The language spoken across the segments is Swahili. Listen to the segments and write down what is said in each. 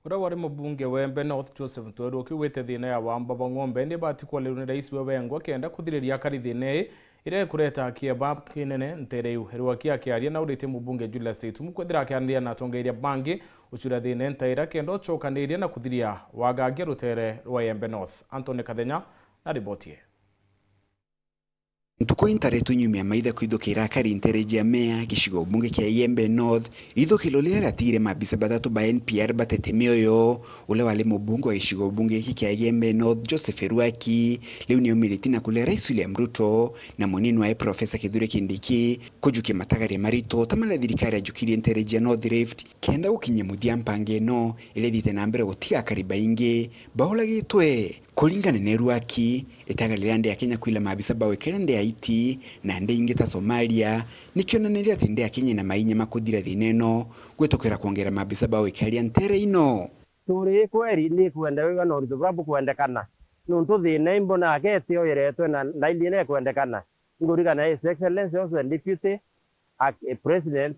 Ura wari mubunge wembe North Joseph Ntweri ukiwete thina ya Wambaba ng'ombe ni batikwa leo ni rais wengwa kenda kuthiriria karithine ire kureta kieba kinene ntereu herwa kiaria na urite mubunge Julius Staitumu kwethira akiandia na tongeiria bangi uchura thine ntaira kenda chokaniria na kuthiria wagagia rutere rwa Yembe North. Anthony Kathenya na ribotie. Ntuko intaretu nyumia maitha kuidhokera kari intereja mea kishigo bunge kia Yembe North idho kilolera latire mabisa batatu ba NPR batetemioyo ule wale mubunge wa kishigo bunge kia Yembe North Joseph Ruaki leo ni umilitina kule Rais William Ruto na monini wa Profesa Kithure Kindiki kujuke matagari marito tamala thirikari ajukiri intereja North Rift kenda ukinyemudia mpange no ile dhite nambere gotia kariba inge bahola gitwe kulingana ne Ruaki itagalirande ya Kenya kuila mabisa bawe kelende Haiti na nde ingeta Somalia nikionaniria tende ya Kenya na mainya makudira thineno gwetokera kuongera mabisa bawe kalia ntere ino turi kweri ni kwenda wega no ritubabu kwendekana nuntu thine mbona agete oyeretwe na ndailile kwendekana ngurigana his excellency also deputy a president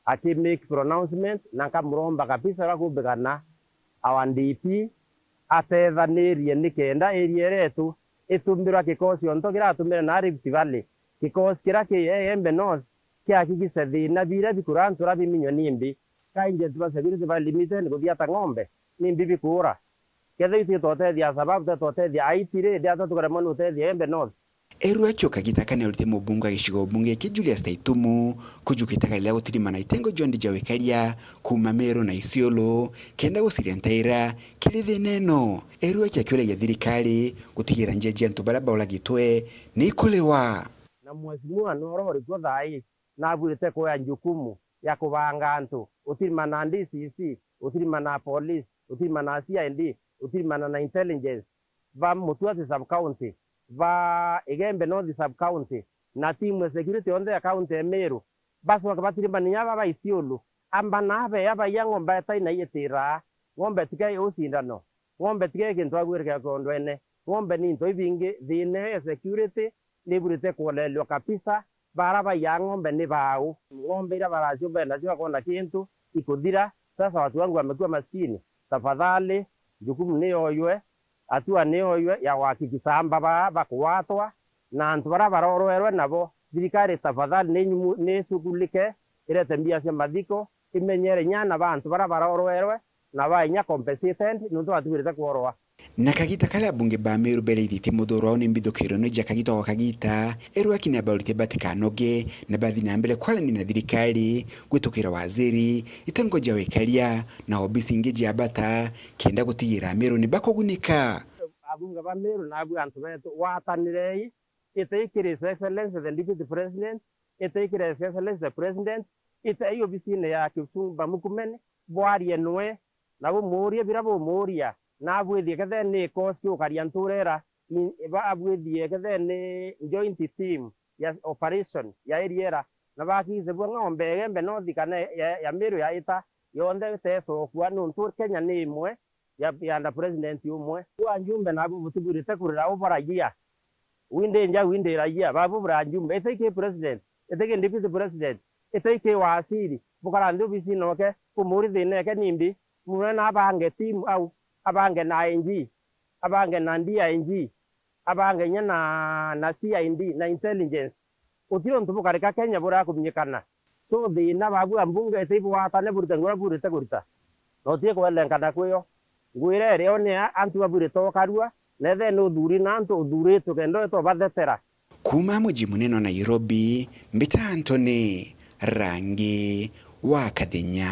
ati make pronouncement na kamromba kabisa bakubikana our DP atethanirie nikenda area retu itumbirwa kikosi onto kiratumira na Rift Valley kikosi kira ki Yembe North kiakikise thina bira bikurantura biminyo nimbi kainje tuba security by limited guthiata ng'ombe nimbi bikura kethe iti totethia sababu totethia aitire dia tukare monu tethia Yembe North. Ruaki okagitaka ulite mubunge gishigo bunge ki Julius Staitumu kujukitaka leo tirimana itengo John Jawekaria kuma Meru na Isiolo kenda gusiria ntaira kilithe neno Ruaki akiole ya thirikari gutigira njeje ntubara baula gitwe nikolewa na mheshimiwa norori kwa thai na burite kwa jukumu ya kubanga antu utirimana DCC utirimana police utirimana CID utirimana na intelligence va mutuati sub county va Yembe North sub county na timu security on the county Meru baso kabatiriba nyaba ba Isiolo amba nabe yaba yangomba taina yetira ngombe tikai osindano ngombe tikai kintu agwirika kondwene ngombe ni nto ibinge thine security liburite kolelyo kapisa baraba yangombe ni bau ngombe ira barajo benda sio kona kintu ikuthira sasa watu wangu wamekuwa maskini tafadhali jukumu ni oywe atua neoywe ya wakikisamba bakuwatwa na antu barorwerwe nabo thirikari tafadhali ne sugulike ire tembia cia mathiko imenyere nyana bantu barorwerwe na bainya compensated nuntu atubirite kuorwa na kagita kala bunge ba Meru bele ithiti muthuro ni mbithukiro no jakagita wakagita Ruaki na baulite batikanoge na bathi na mbele kwala ni na thirikari gwitukira waziri itengo Jawekaria na obisi ingeji abata kenda gutigira Meru ni bakogunika abunga ba Meru na abu antu betu watanirei iteikire his excellency the deputy president iteikire his excellency the president ite obisi ne ya Kipchumba Murkomen bwari enwe na bo moria birabo moria na abwithie kethe ni kosi ukaria nturera ba abwithie kethe ni joint team ya operation ya area na bakize bwa ng'ombe Yembe North kana ya Meru ya ita yonde teso kwa nuntu Kenya ni imwe ya na president umwe kwa njumbe na abo butuburite kurira obaragia winde ragia babu branjumbe eteke president eteke deputy president eteke wasiri bukara ndu bisi noke kumuri thine ke nimbi muna abange team au abange na NG abange na DIG abange nya na CID na intelligence utiro ntubukarika Kenya bura kumenyekana so thina babu ambunge teibu watane burite ngora burite kurita no tie kwelenkana kweyo ngwire reo ne antu baburite okarua nethe no thuri na antu thurito kendo to bathetera kuma muji muneno Nairobi mbita Anthony Rangi wa Kathenya.